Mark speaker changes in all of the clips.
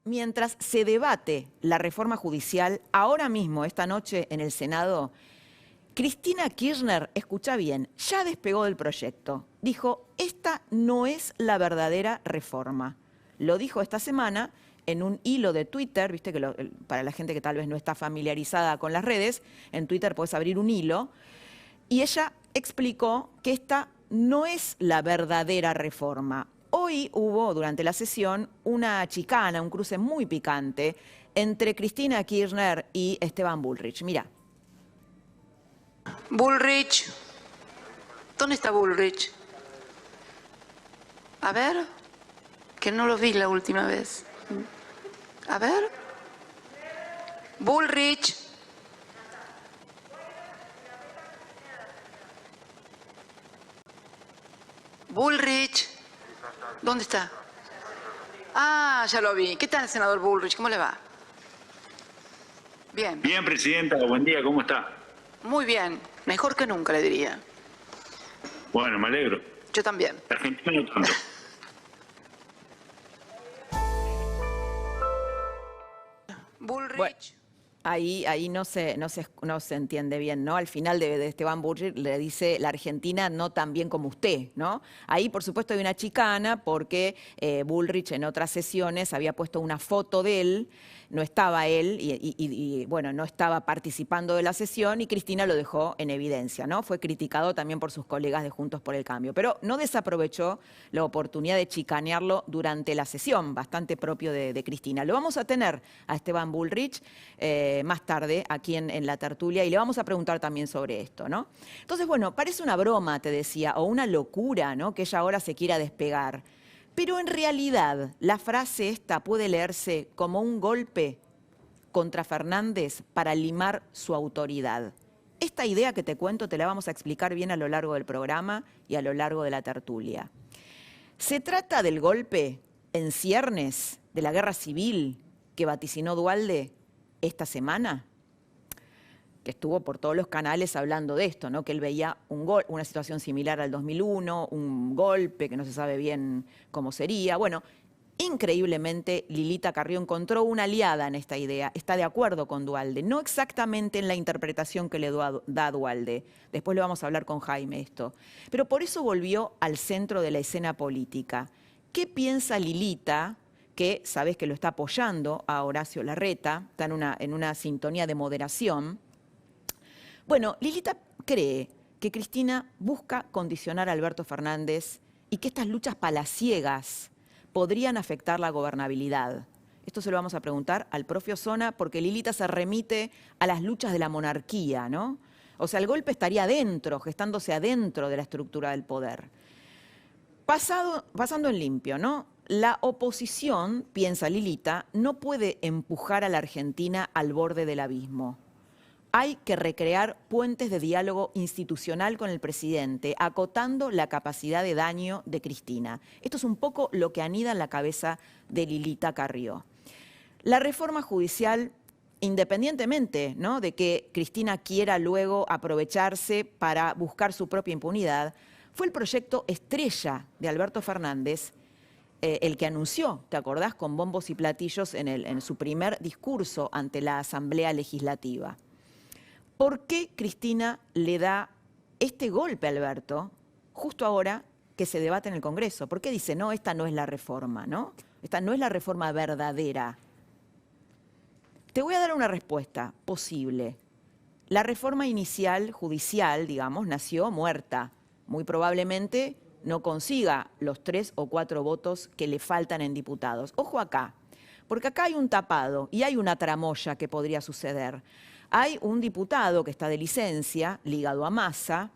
Speaker 1: mientras se debate la reforma judicial, ahora mismo, esta noche en el Senado, Cristina Kirchner, escucha bien, ya despegó del proyecto. Dijo, esta no es la verdadera reforma. Lo dijo esta semana en un hilo de Twitter, viste que para la gente que tal vez no está familiarizada con las redes, en Twitter puedes abrir un hilo, y ella explicó que esta no es la verdadera reforma. Hoy hubo, durante la sesión, una chicana, un cruce muy picante entre Cristina Kirchner y Esteban Bullrich. Mirá.
Speaker 2: Bullrich. ¿Dónde está Bullrich? A ver, que no lo vi la última vez. A ver. Bullrich. Bullrich. ¿Dónde está? Ah, ya lo vi. ¿Qué tal, senador Bullrich? ¿Cómo le va? Bien.
Speaker 3: Bien, presidenta. Buen día. ¿Cómo está?
Speaker 2: Muy bien. Mejor que nunca, le diría.
Speaker 3: Bueno, me alegro.
Speaker 2: Yo también.
Speaker 3: Argentina no tanto.
Speaker 2: Bullrich.
Speaker 1: Bueno, ahí no se entiende bien, ¿no? Al final de Esteban Bullrich le dice la Argentina no tan bien como usted, ¿no? Ahí, por supuesto, hay una chicana porque Bullrich en otras sesiones había puesto una foto de él, no estaba él y bueno, no estaba participando de la sesión y Cristina lo dejó en evidencia, ¿no? Fue criticado también por sus colegas de Juntos por el Cambio, pero no desaprovechó la oportunidad de chicanearlo durante la sesión, bastante propio de Cristina. Lo vamos a tener a Esteban Bullrich más tarde aquí en la tertulia y le vamos a preguntar también sobre esto, ¿no? Entonces, bueno, parece una broma, te decía, o una locura, ¿no? Que ella ahora se quiera despegar. Pero en realidad la frase esta puede leerse como un golpe contra Fernández para limar su autoridad. Esta idea que te cuento te la vamos a explicar bien a lo largo del programa y a lo largo de la tertulia. Se trata del golpe en ciernes de la guerra civil que vaticinó Duhalde esta semana, que estuvo por todos los canales hablando de esto, ¿no? Que él veía una situación similar al 2001, un golpe que no se sabe bien cómo sería. Bueno, increíblemente Lilita Carrió encontró una aliada en esta idea, está de acuerdo con Duhalde, no exactamente en la interpretación que le da Duhalde, después le vamos a hablar con Jaime esto, pero por eso volvió al centro de la escena política. ¿Qué piensa Lilita? Que sabés que lo está apoyando a Horacio Larreta, está en una sintonía de moderación. Bueno, Lilita cree que Cristina busca condicionar a Alberto Fernández y que estas luchas palaciegas podrían afectar la gobernabilidad. Esto se lo vamos a preguntar al propio Osona porque Lilita se remite a las luchas de la monarquía, ¿no? O sea, el golpe estaría adentro, gestándose adentro de la estructura del poder. Pasando en limpio, ¿no? La oposición, piensa Lilita, no puede empujar a la Argentina al borde del abismo. Hay que recrear puentes de diálogo institucional con el presidente, acotando la capacidad de daño de Cristina. Esto es un poco lo que anida en la cabeza de Lilita Carrió. La reforma judicial, independientemente, ¿no?, de que Cristina quiera luego aprovecharse para buscar su propia impunidad, fue el proyecto estrella de Alberto Fernández, el que anunció, ¿te acordás?, con bombos y platillos en su primer discurso ante la Asamblea Legislativa. ¿Por qué Cristina le da este golpe a Alberto justo ahora que se debate en el Congreso? ¿Por qué dice, no, esta no es la reforma, ¿no? Esta no es la reforma verdadera. Te voy a dar una respuesta posible. La reforma inicial, judicial, digamos, nació muerta. Muy probablemente no consiga los 3 o 4 votos que le faltan en diputados. Ojo acá, porque acá hay un tapado y hay una tramoya que podría suceder. Hay un diputado que está de licencia, ligado a Massa,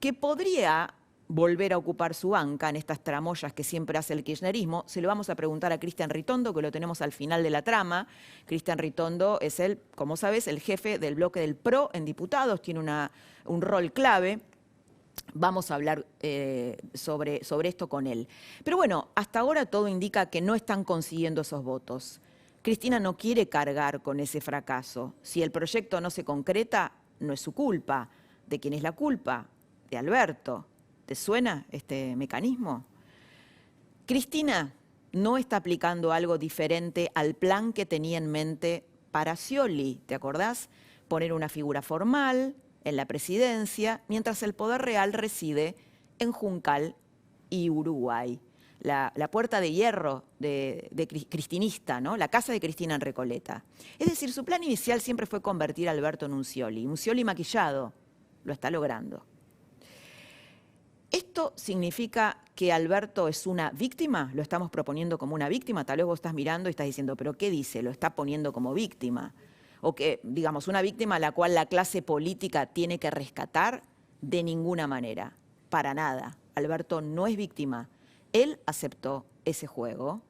Speaker 1: que podría volver a ocupar su banca en estas tramoyas que siempre hace el kirchnerismo. Se lo vamos a preguntar a Cristian Ritondo, que lo tenemos al final de la trama. Cristian Ritondo es como sabes, el jefe del bloque del PRO en diputados, tiene un rol clave. Vamos a hablar sobre esto con él. Pero bueno, hasta ahora todo indica que no están consiguiendo esos votos. Cristina no quiere cargar con ese fracaso. Si el proyecto no se concreta, no es su culpa. ¿De quién es la culpa? De Alberto. ¿Te suena este mecanismo? Cristina no está aplicando algo diferente al plan que tenía en mente para Scioli, ¿te acordás? Poner una figura formal en la presidencia, mientras el poder real reside en Juncal y Uruguay. La puerta de hierro cristinista, ¿no? La casa de Cristina en Recoleta. Es decir, su plan inicial siempre fue convertir a Alberto en un Scioli maquillado. Lo está logrando. ¿Esto significa que Alberto es una víctima? ¿Lo estamos proponiendo como una víctima? Tal vez vos estás mirando y estás diciendo, ¿pero qué dice? ¿Lo está poniendo como víctima? O que, digamos, una víctima a la cual la clase política tiene que rescatar, de ninguna manera, para nada. Alberto no es víctima. Él aceptó ese juego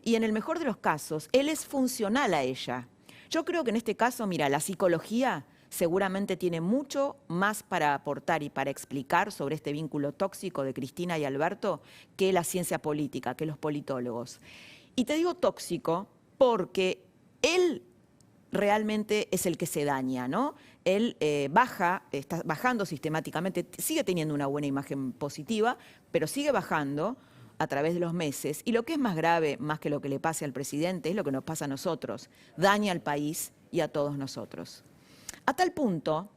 Speaker 1: y en el mejor de los casos, él es funcional a ella. Yo creo que en este caso, mira, la psicología seguramente tiene mucho más para aportar y para explicar sobre este vínculo tóxico de Cristina y Alberto que la ciencia política, que los politólogos. Y te digo tóxico porque él realmente es el que se daña, ¿no? Él está bajando sistemáticamente, sigue teniendo una buena imagen positiva, pero sigue bajando a través de los meses. Y lo que es más grave, más que lo que le pase al presidente, es lo que nos pasa a nosotros. Daña al país y a todos nosotros. A tal punto,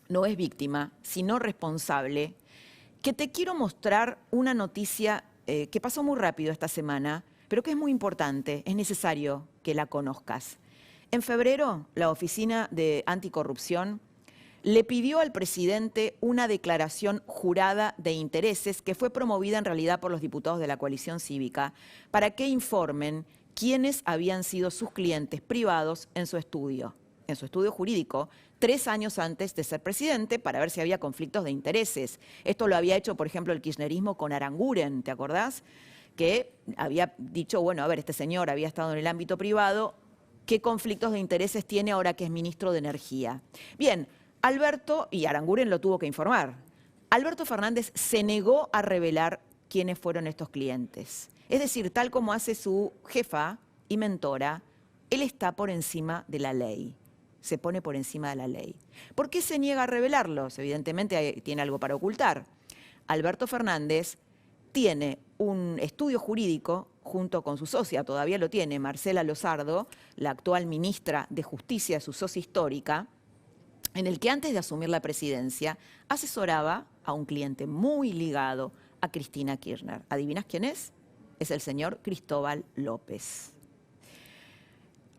Speaker 1: no es víctima, sino responsable, que te quiero mostrar una noticia que pasó muy rápido esta semana, pero que es muy importante, es necesario que la conozcas. En febrero, la Oficina de Anticorrupción le pidió al presidente una declaración jurada de intereses que fue promovida en realidad por los diputados de la coalición cívica para que informen quiénes habían sido sus clientes privados en su estudio jurídico, 3 años antes de ser presidente, para ver si había conflictos de intereses. Esto lo había hecho, por ejemplo, el kirchnerismo con Aranguren, ¿te acordás? Que había dicho, bueno, a ver, este señor había estado en el ámbito privado, ¿qué conflictos de intereses tiene ahora que es ministro de Energía? Bien, Alberto, y Aranguren lo tuvo que informar, Alberto Fernández se negó a revelar quiénes fueron estos clientes. Es decir, tal como hace su jefa y mentora, él está por encima de la ley. Se pone por encima de la ley. ¿Por qué se niega a revelarlos? Evidentemente tiene algo para ocultar. Alberto Fernández tiene un estudio jurídico junto con su socia, todavía lo tiene, Marcela Lozardo, la actual ministra de Justicia, su socia histórica, en el que antes de asumir la presidencia asesoraba a un cliente muy ligado a Cristina Kirchner. ¿Adivinas quién es? Es el señor Cristóbal López.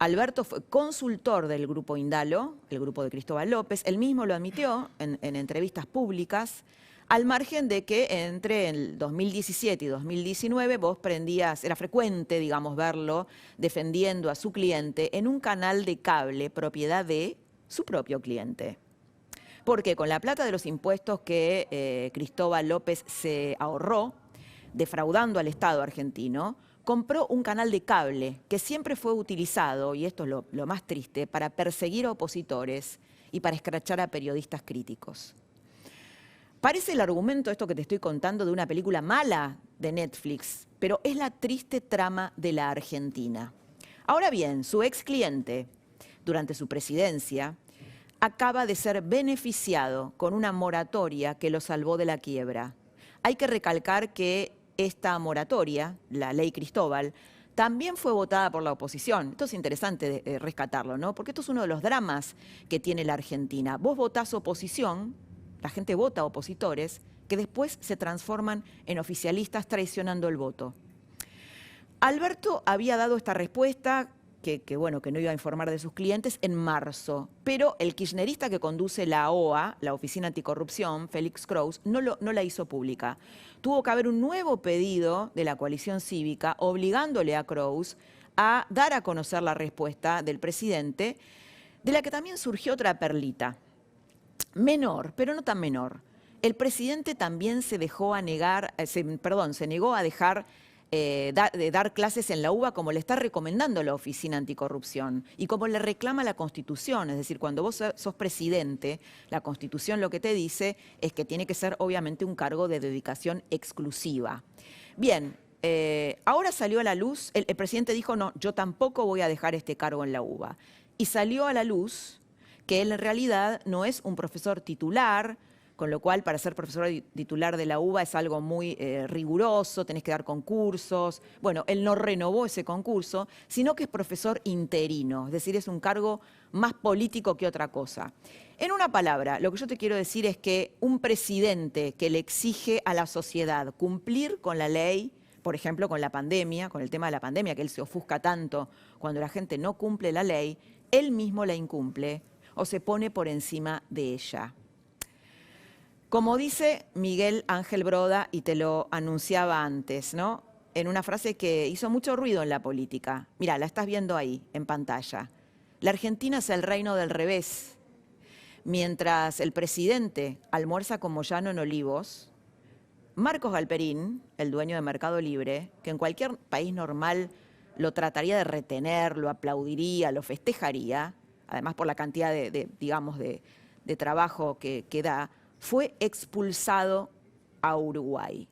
Speaker 1: Alberto fue consultor del grupo Indalo, el grupo de Cristóbal López. Él mismo lo admitió en entrevistas públicas, al margen de que entre el 2017 y 2019 vos era frecuente, digamos, verlo defendiendo a su cliente en un canal de cable propiedad de su propio cliente. Porque con la plata de los impuestos que Cristóbal López se ahorró, defraudando al Estado argentino, compró un canal de cable que siempre fue utilizado, y esto es lo más triste, para perseguir a opositores y para escrachar a periodistas críticos. Parece el argumento, esto que te estoy contando, de una película mala de Netflix, pero es la triste trama de la Argentina. Ahora bien, su ex cliente, durante su presidencia, acaba de ser beneficiado con una moratoria que lo salvó de la quiebra. Hay que recalcar que esta moratoria, la ley Cristóbal, también fue votada por la oposición. Esto es interesante rescatarlo, ¿no? Porque esto es uno de los dramas que tiene la Argentina. Vos votás oposición, la gente vota opositores, que después se transforman en oficialistas traicionando el voto. Alberto había dado esta respuesta, que no iba a informar de sus clientes, en marzo. Pero el kirchnerista que conduce la OA, la Oficina Anticorrupción, Félix Kraus, no la hizo pública. Tuvo que haber un nuevo pedido de la coalición cívica obligándole a Kraus a dar a conocer la respuesta del presidente, de la que también surgió otra perlita. Menor, pero no tan menor. El presidente también se negó a dejar dar clases en la UBA como le está recomendando la Oficina Anticorrupción y como le reclama la Constitución. Es decir, cuando vos sos presidente, la Constitución lo que te dice es que tiene que ser obviamente un cargo de dedicación exclusiva. Bien, ahora salió a la luz, el presidente dijo, no, yo tampoco voy a dejar este cargo en la UBA. Y salió a la luz que él en realidad no es un profesor titular, con lo cual para ser profesor titular de la UBA es algo muy riguroso, tenés que dar concursos. Bueno, él no renovó ese concurso, sino que es profesor interino, es decir, es un cargo más político que otra cosa. En una palabra, lo que yo te quiero decir es que un presidente que le exige a la sociedad cumplir con la ley, por ejemplo, con la pandemia, con el tema de la pandemia, que él se ofusca tanto cuando la gente no cumple la ley, él mismo la incumple o se pone por encima de ella. Como dice Miguel Ángel Broda, y te lo anunciaba antes, ¿no? En una frase que hizo mucho ruido en la política. Mirá, la estás viendo ahí, en pantalla. La Argentina es el reino del revés. Mientras el presidente almuerza con Moyano en Olivos, Marcos Galperín, el dueño de Mercado Libre, que en cualquier país normal lo trataría de retener, lo aplaudiría, lo festejaría, además por la cantidad de trabajo que da, fue expulsado a Uruguay.